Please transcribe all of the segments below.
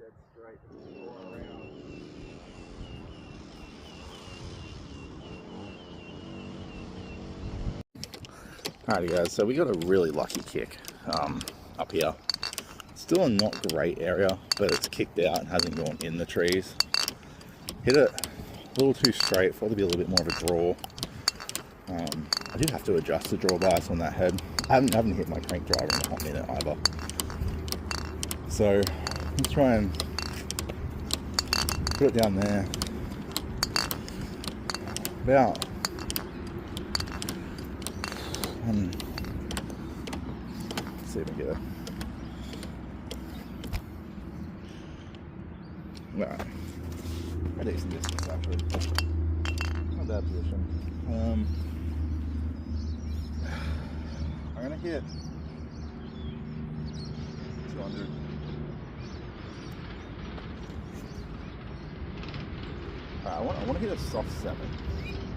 dead straight all around. Alrighty guys, so we got a really lucky kick up here. Still a not great area, but it's kicked out and hasn't gone in the trees. Hit it a little too straight, thought it'd be a little bit more of a draw. I did have to adjust the draw bias on that head. I haven't hit my crank driver in a hot minute either. So let's try and put it down there. About let's see if we can get it. Alright. A decent distance actually. Not a bad position. I'm gonna hit 200. I want to hit a soft 7.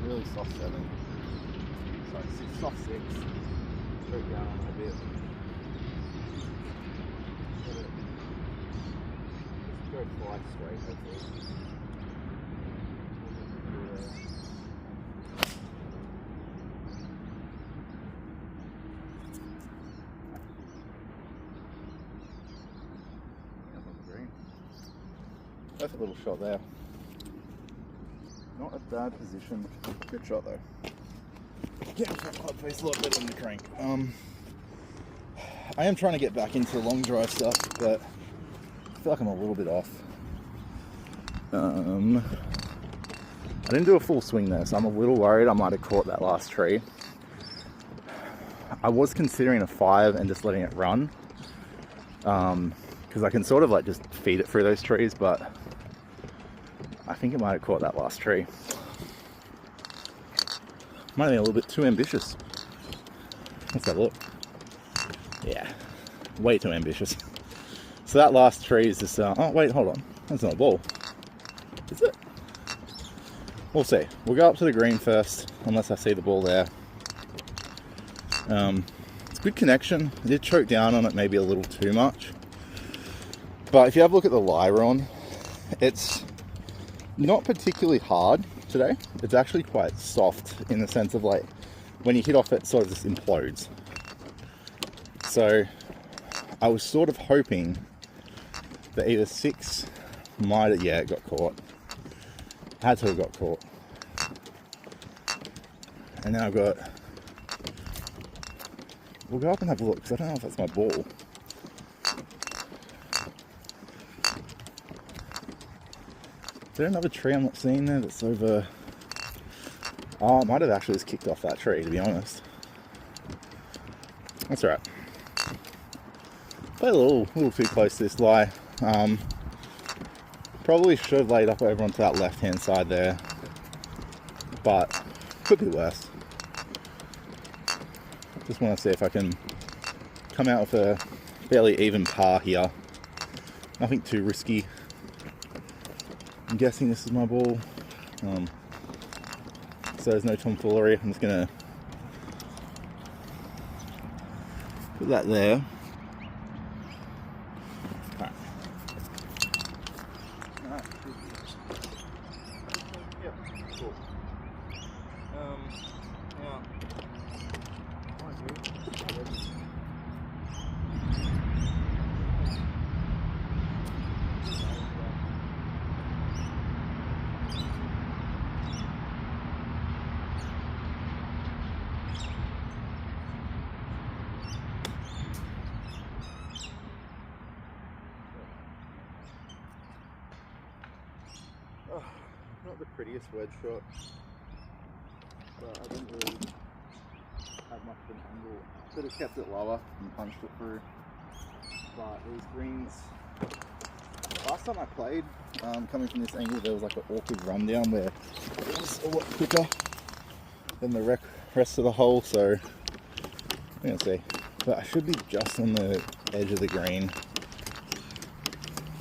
Really soft 7. Sorry, soft 6. Straight down on it a bit. Just go fly straight, hopefully. Perfect little shot there. Not a bad position. Good shot though. Getting front club face a lot better than the crank. I am trying to get back into long drive stuff, but I feel like I'm a little bit off. I didn't do a full swing there, so I'm a little worried I might have caught that last tree. I was considering a 5 and just letting it run. Because I can sort of like just feed it through those trees, but I think it might have caught that last tree. Might have been a little bit too ambitious. Let's have a look. Yeah, way too ambitious. So that last tree is just, oh wait, hold on. That's not a ball. Is it? We'll see. We'll go up to the green first, unless I see the ball there. It's good connection. I did choke down on it maybe a little too much. But if you have a look at the lyre on, it's not particularly hard today. It's actually quite soft in the sense of like, when you hit off it sort of just implodes. So I was sort of hoping that either 6 might have, yeah, it got caught. Had to have got caught. And now I've got, we'll go up and have a look, because I don't know if that's my ball. Is there another tree I'm not seeing there that's over? Oh, it might have actually just kicked off that tree, to be honest. That's alright. Played a little too close to this lie. Probably should have laid up over onto that left hand side there, but could be worse. Just want to see if I can come out with a fairly even par here. Nothing too risky. I'm guessing this is my ball, so there's no tomfoolery. I'm just gonna put that there. Alright. Alright. Yep, cool. Now, not the prettiest wedge shot, but I didn't really have much of an angle. Could have kept it lower and punched it through. But these greens, last time I played, coming from this angle, there was like an awkward rundown where it was a lot quicker than the rest of the hole, so I'm gonna see. But I should be just on the edge of the green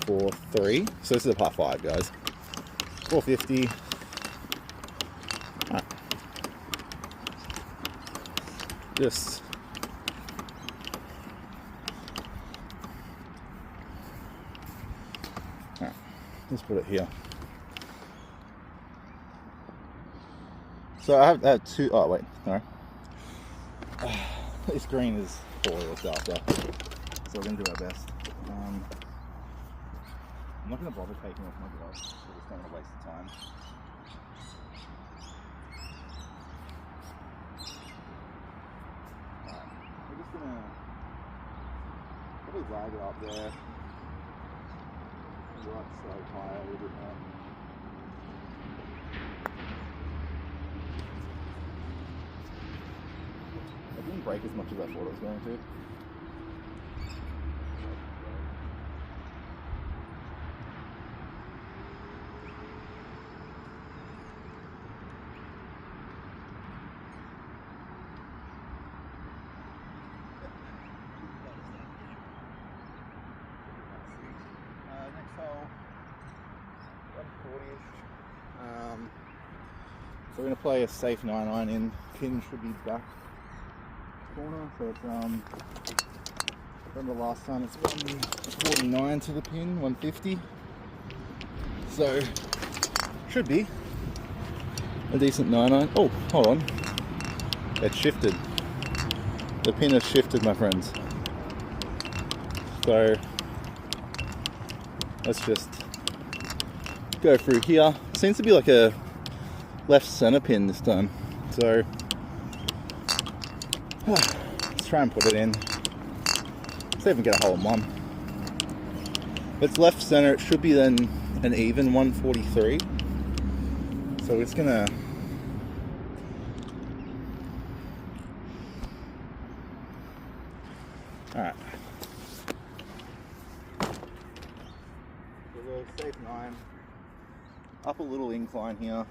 for 3. So this is a par 5, guys. 450. Right. Just Let's put it here. So I have two. Oh wait, no. This green is 4 looked after, so we're gonna do our best. I'm not gonna bother taking off my gloves, so I just don't want to waste the time. Alright, we're just gonna probably lag it up there. Right side higher a little bit more. I didn't break as much as I thought I was going to. Next hole, 140ish. So we're going to play a safe 9-iron in. Pin should be back corner, so it's remember last time it's 149 to the pin, 150. So should be a decent 9-iron. Oh, hold on. It shifted. The pin has shifted, my friends. So let's just go through here. Seems to be like a left center pin this time. So let's try and put it in. See if we can get a hole in one. If it's left center, it should be then an even 143. So it's gonna alright. So the safe 9. Up a little incline here.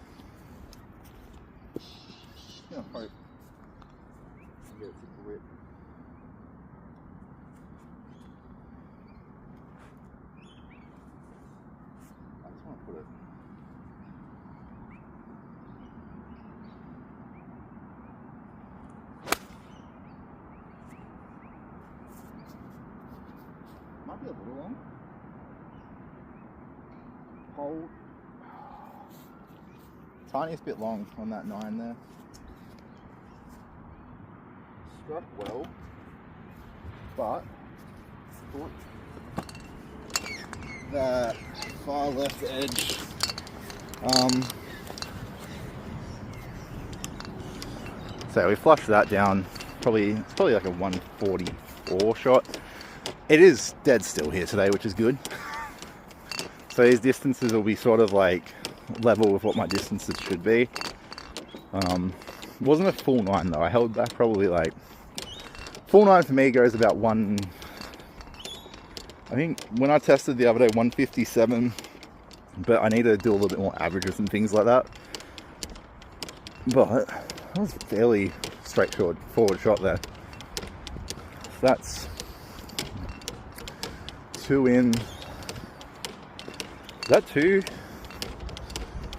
Gonna hope to get it to grip. I just want to put it. Might be a little long. Hold. Tiniest bit long on that 9 there. Struck well, but that far left edge so we flushed that down. It's probably like a 144 shot. It is dead still here today, which is good. So these distances will be sort of like level with what my distances should be. It wasn't a full 9 though. I held back probably like full 9 for me goes about I think when I tested the other day 157, but I need to do a little bit more averages and things like that. But that was a fairly straightforward shot there. So that's 2 in. Is that 2?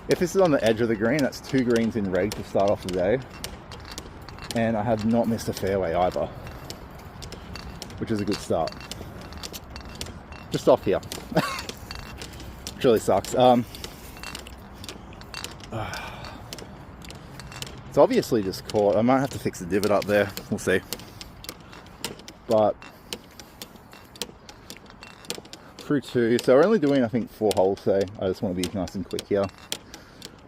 If this is on the edge of the green, that's 2 greens in reg to start off the day. And I have not missed a fairway either, which is a good start. Just off here. Which really sucks. It's obviously just caught. I might have to fix the divot up there. We'll see. But through 2. So we're only doing, I think, 4 holes today. I just want to be nice and quick here.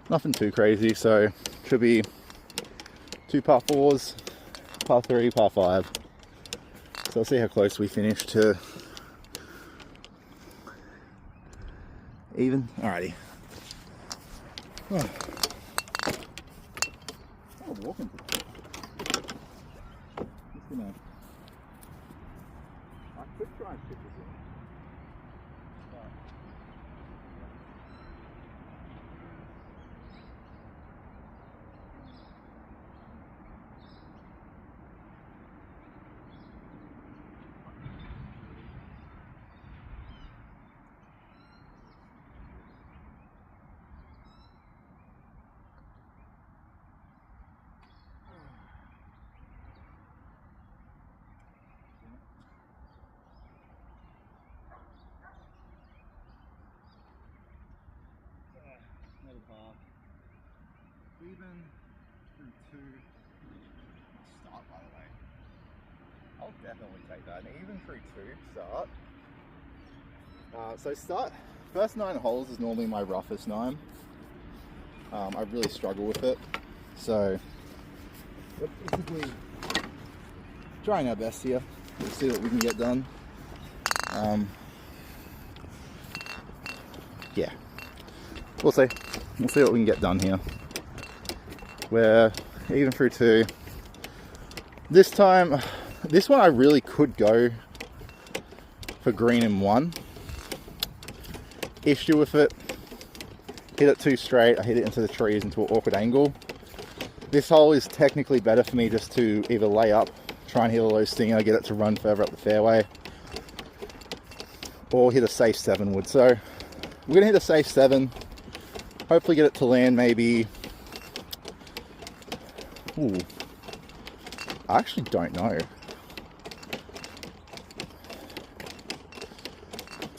Nothing too crazy. So should be 2 par 4s, par 3, par 5. So I'll see how close we finish to even. Alrighty. Oh. Oh, walking. Just gonna. I could try and fit this in. But even through 2 start, by the way. I'll definitely take that. And even through 2 start. So start, first 9 holes is normally my roughest 9. I really struggle with it. So we're basically trying our best here. We'll see what we can get done. Yeah, we'll see. We'll see what we can get done here. We're even through 2. This time, this one I really could go for green in 1. Issue with it, hit it too straight. I hit it into the trees into an awkward angle. This hole is technically better for me just to either lay up, try and hit a low stinger, get it to run further up the fairway, or hit a safe 7 wood. So we're gonna hit a safe 7, hopefully get it to land maybe, ooh, I actually don't know.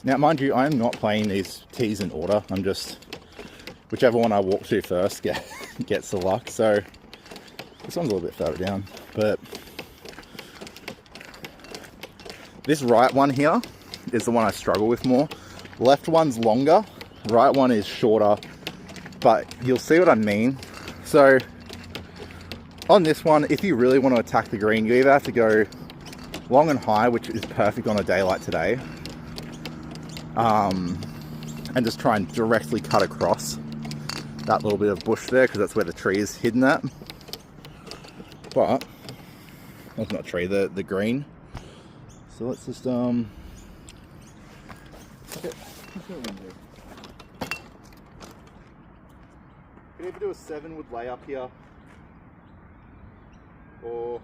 Now, mind you, I'm not playing these tees in order. I'm just, whichever one I walk to first gets the luck. So this one's a little bit further down, but this right one here is the one I struggle with more. Left one's longer, right one is shorter, but you'll see what I mean. So on this one, if you really want to attack the green, you either have to go long and high, which is perfect on a day like today, and just try and directly cut across that little bit of bush there, because that's where the tree is hidden at. But that's not tree, the green. So let's just okay, let's see what we can do. Could either do a 7 wood layup here, or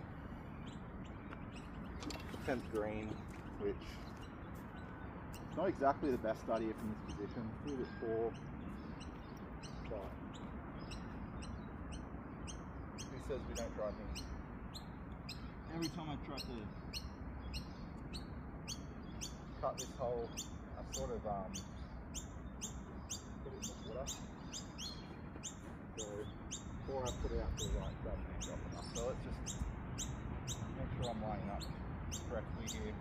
attempt green, which is not exactly the best idea from this position. It's a little bit poor, but who says we don't try things? Every time I try to cut this hole, I sort of put it in the water. So, or I put it out to the right, that ain't drop enough. So let's just make sure I'm lining up correctly here.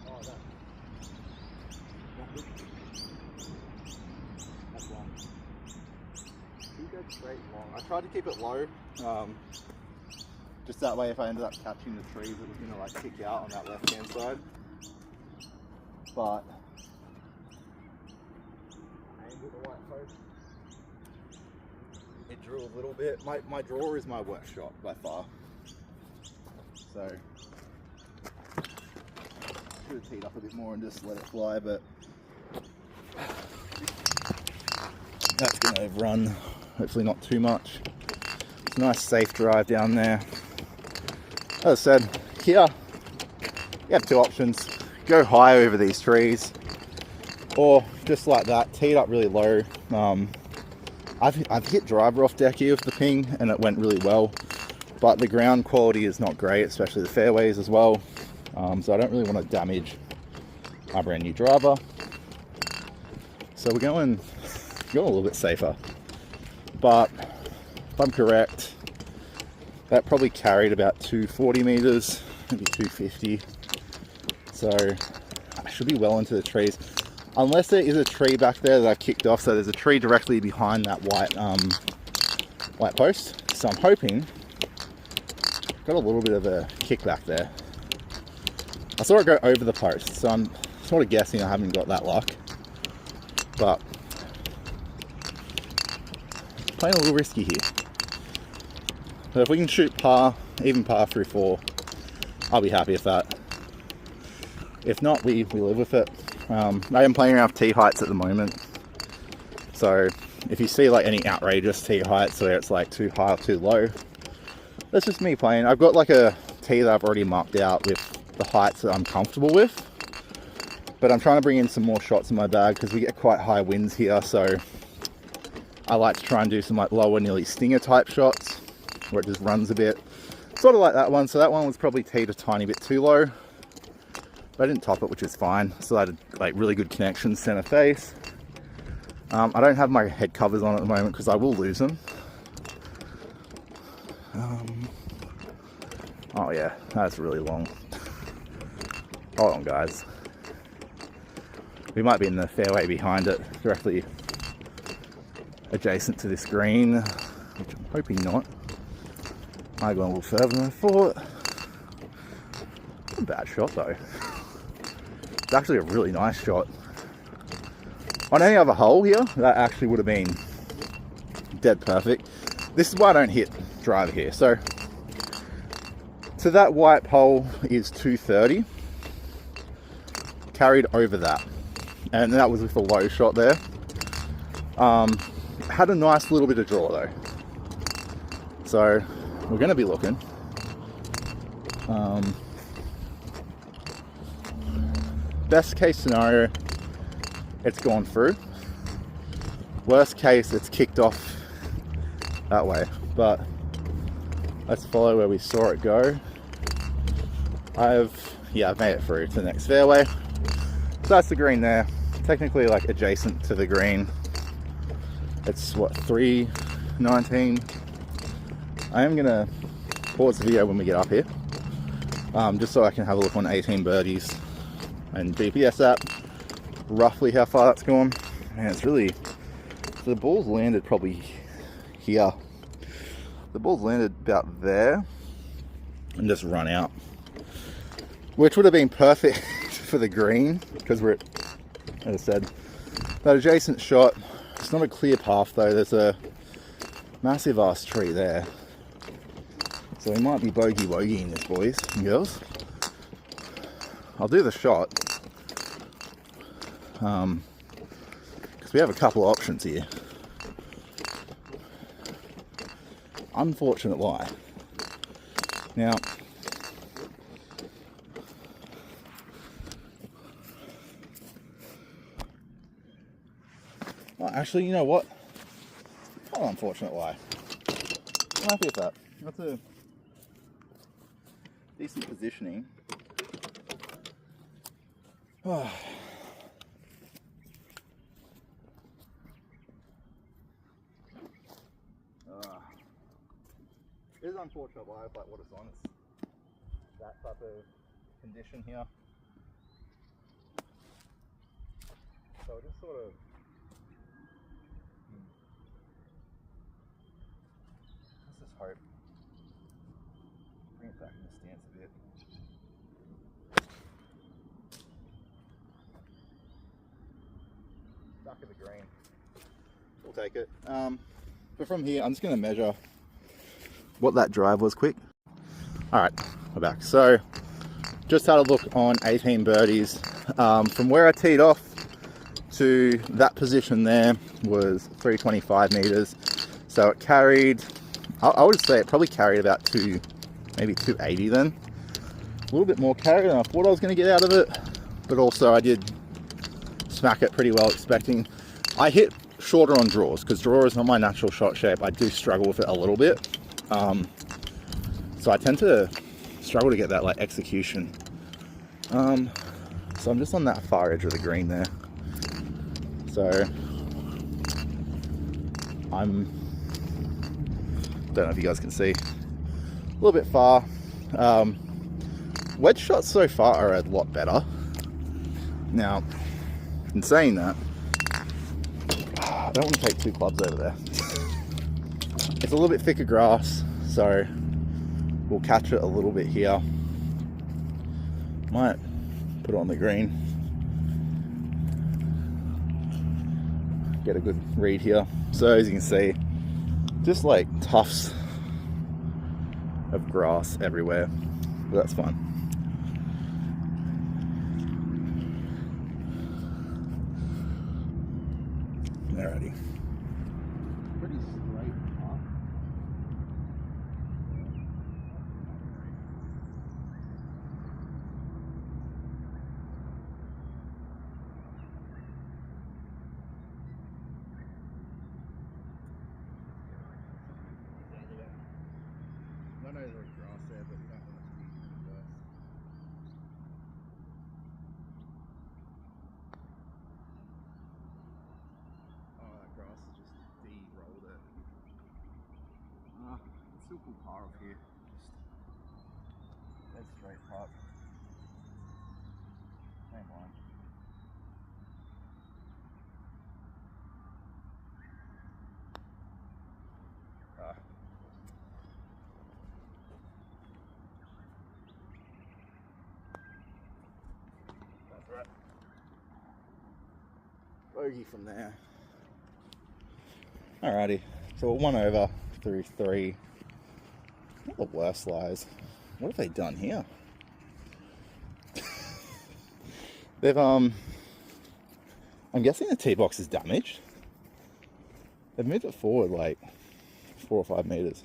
Oh, that's long. Too dead straight and long. I tried to keep it low. Just that way, if I ended up catching the trees, it was going to like kick out on that left hand side. But aimed at the white post, it drew a little bit. My draw is my worst shot by far. So should have teed up a bit more and just let it fly, but that's going to run. Hopefully not too much. It's a nice safe drive down there. As I said, here you have 2 options. Go high over these trees, or just like that, tee it up really low. I've hit driver off deck here with the ping and it went really well, but the ground quality is not great, especially the fairways as well. So I don't really want to damage our brand new driver. So we're going a little bit safer. But if I'm correct, that probably carried about 240 meters, maybe 250. So I should be well into the trees, unless there is a tree back there that I've kicked off. So there's a tree directly behind that white post. So I'm hoping, got a little bit of a kick back there. I saw it go over the post, so I'm sort of guessing I haven't got that luck. But playing a little risky here. But if we can shoot par, even par through 4, I'll be happy with that. If not, we live with it. I am playing around tee heights at the moment. So if you see like any outrageous tee heights where it's like too high or too low, that's just me playing. I've got like a tee that I've already marked out with the heights that I'm comfortable with. But I'm trying to bring in some more shots in my bag because we get quite high winds here. So I like to try and do some like lower, nearly stinger type shots where it just runs a bit. Sort of like that one. So that one was probably teed a tiny bit too low. But I didn't top it, which is fine. So I had like really good connection center face. I don't have my head covers on at the moment because I will lose them. Oh yeah, that's really long. Hold on, guys. We might be in the fairway behind it, directly adjacent to this green, which I'm hoping not. I go a little further than I thought. Not a bad shot though. It's actually a really nice shot. On any other hole here, that actually would have been dead perfect. This is why I don't hit driver here. So to that white hole is 230. Carried over that. And that was with a low shot there. Had a nice little bit of draw though. So we're going to be looking. Best case scenario, it's gone through. Worst case, it's kicked off that way. But let's follow where we saw it go. I've made it through to the next fairway. So that's the green there. Technically like adjacent to the green. It's what, 319. I am gonna pause the video when we get up here, just so I can have a look on 18 birdies and GPS app, roughly how far that's gone. And it's really, so the ball's landed probably here. The ball's landed about there and just run out, which would have been perfect for the green because we're at, as I said, that adjacent shot. It's not a clear path though. There's a massive ass tree there. So we might be bogeying this, boys and girls. I'll do the shot. Because we have a couple of options here. Unfortunate lie. Now, well, actually, you know what? Not an unfortunate lie. I'm happy with that. That's a decent positioning. Oh. It is unfortunate live, like what it's on. It's that type of condition here. So I just sort of let's just hope. Bring it back in the stance a bit. Back of the green. We'll take it. But from here, I'm just going to measure what that drive was quick. Alright, we're back. So, just had a look on 18 birdies. From where I teed off to that position there was 325 meters. So it carried, I would say it probably carried about maybe 280 then. A little bit more carry than I thought I was going to get out of it. But also I did smack it pretty well, expecting. I hit shorter on draws because draw is not my natural shot shape. I do struggle with it a little bit. So I tend to struggle to get that like execution. So I'm just on that far edge of the green there. So don't know if you guys can see, a little bit far. Wedge shots so far are a lot better. Now, in saying that, I don't want to take two clubs over there. It's a little bit thicker grass, so we'll catch it a little bit here. Might put it on the green. Get a good read here. So as you can see, just like tufts of grass everywhere. But that's fun. Alrighty. Pretty straight path. I know there's grass there, but we don't want it to be worse. par off here. Just dead straight putt. Same line. That's right. Bogey from there. Alrighty, so we're 1 over through 3. Not the worst lies. What have they done here? They've I'm guessing the tee box is damaged. They've moved it forward like 4 or 5 meters.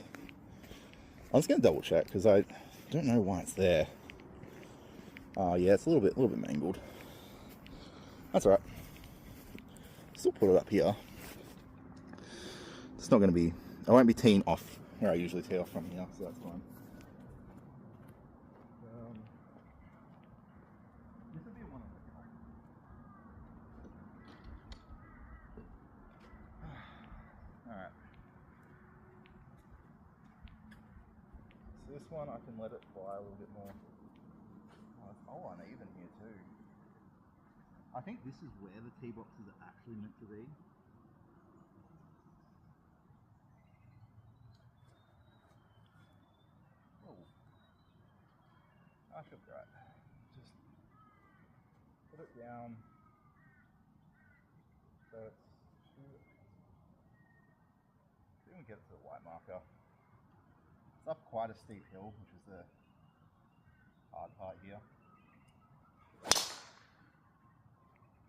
I'm just gonna double check because I don't know why it's there. Yeah, it's a little bit mangled. That's alright. Still put it up here. It's not going to be, I won't be teeing off where I usually tee off from here, so that's fine. This would be one of the Alright. So this one I can let it fly a little bit more. Oh, uneven here too. I think this is where the tee boxes are actually meant to be. I should be right. Just put it down so it's even get it to the white marker. It's up quite a steep hill, which is the hard part here.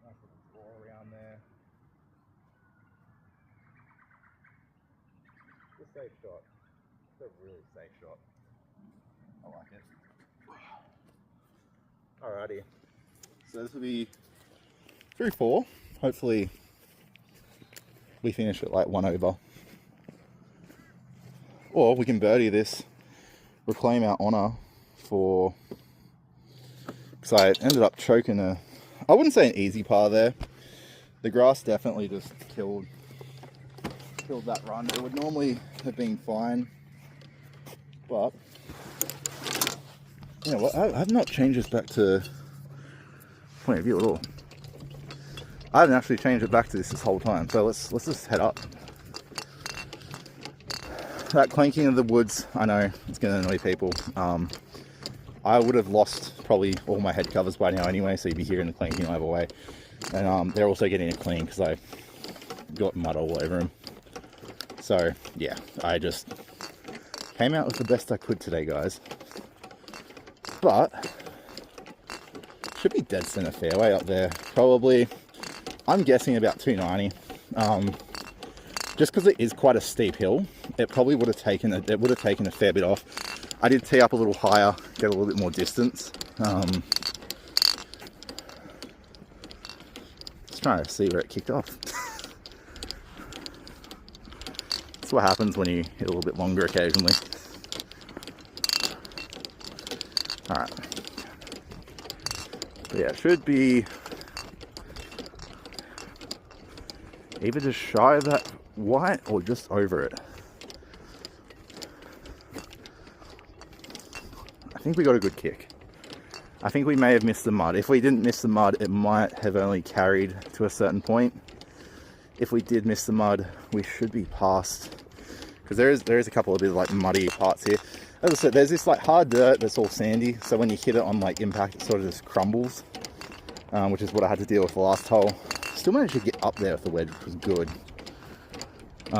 Nice little draw around there. It's a safe shot. It's a really safe shot. I like it. Alrighty, so this will be through 4. Hopefully we finish it like 1 over. Or we can birdie this, reclaim our honour for, because I ended up choking I wouldn't say an easy par there. The grass definitely just killed that run. It would normally have been fine, but you know what, I've not changed this back to point of view at all. I haven't actually changed it back to this whole time, so let's just head up. That clanking of the woods, I know it's going to annoy people. I would have lost probably all my head covers by now anyway, so you'd be hearing the clanking either way. And they're also getting it clean because I got mud all over them. So yeah, I just came out with the best I could today, guys. But should be dead center fairway up there. Probably, I'm guessing about 290. Just because it is quite a steep hill, it probably would have taken a fair bit off. I did tee up a little higher, get a little bit more distance. Just trying to see where it kicked off. That's what happens when you hit a little bit longer occasionally. Alright. Yeah, it should be either just shy of that white or just over it. I think we got a good kick. I think we may have missed the mud. If we didn't miss the mud, it might have only carried to a certain point. If we did miss the mud, we should be past, because there is a couple of bit of like muddy parts here. As I said, there's this like hard dirt that's all sandy, so when you hit it on like impact, it sort of just crumbles, which is what I had to deal with the last hole. Still managed to get up there with the wedge, which was good. So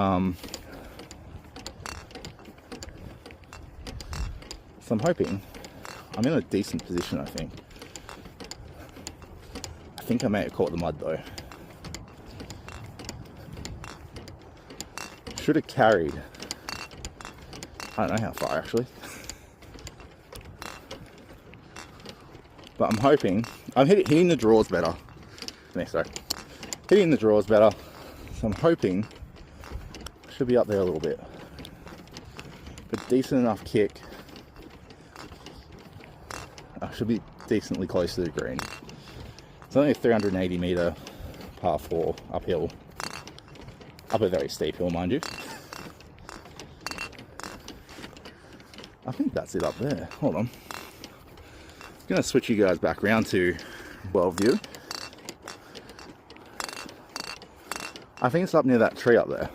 I'm hoping I'm in a decent position. I think I may have caught the mud though. Should have carried. I don't know how far actually, but I'm hoping I'm hitting the draws better. Hitting the draws better, so I'm hoping I should be up there a little bit. But decent enough kick. I should be decently close to the green. It's only a 380 meter par 4 uphill, up a very steep hill, mind you. I think that's it up there. Hold on. I'm going to switch you guys back around to world view. I think it's up near that tree up there.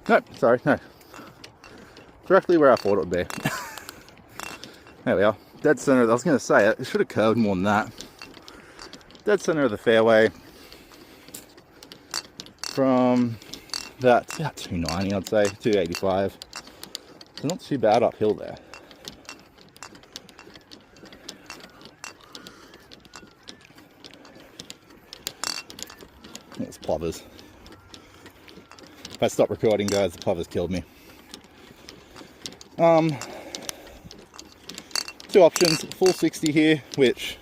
Nope, sorry, no. Directly where I thought it would be. There we are. Dead center. I was going to say it should have curved more than that. Dead center of the fairway. From that, about 290, I'd say, 285. So not too bad uphill there. It's plovers. If I stop recording, guys, the plovers killed me. Two options, full 60 here, which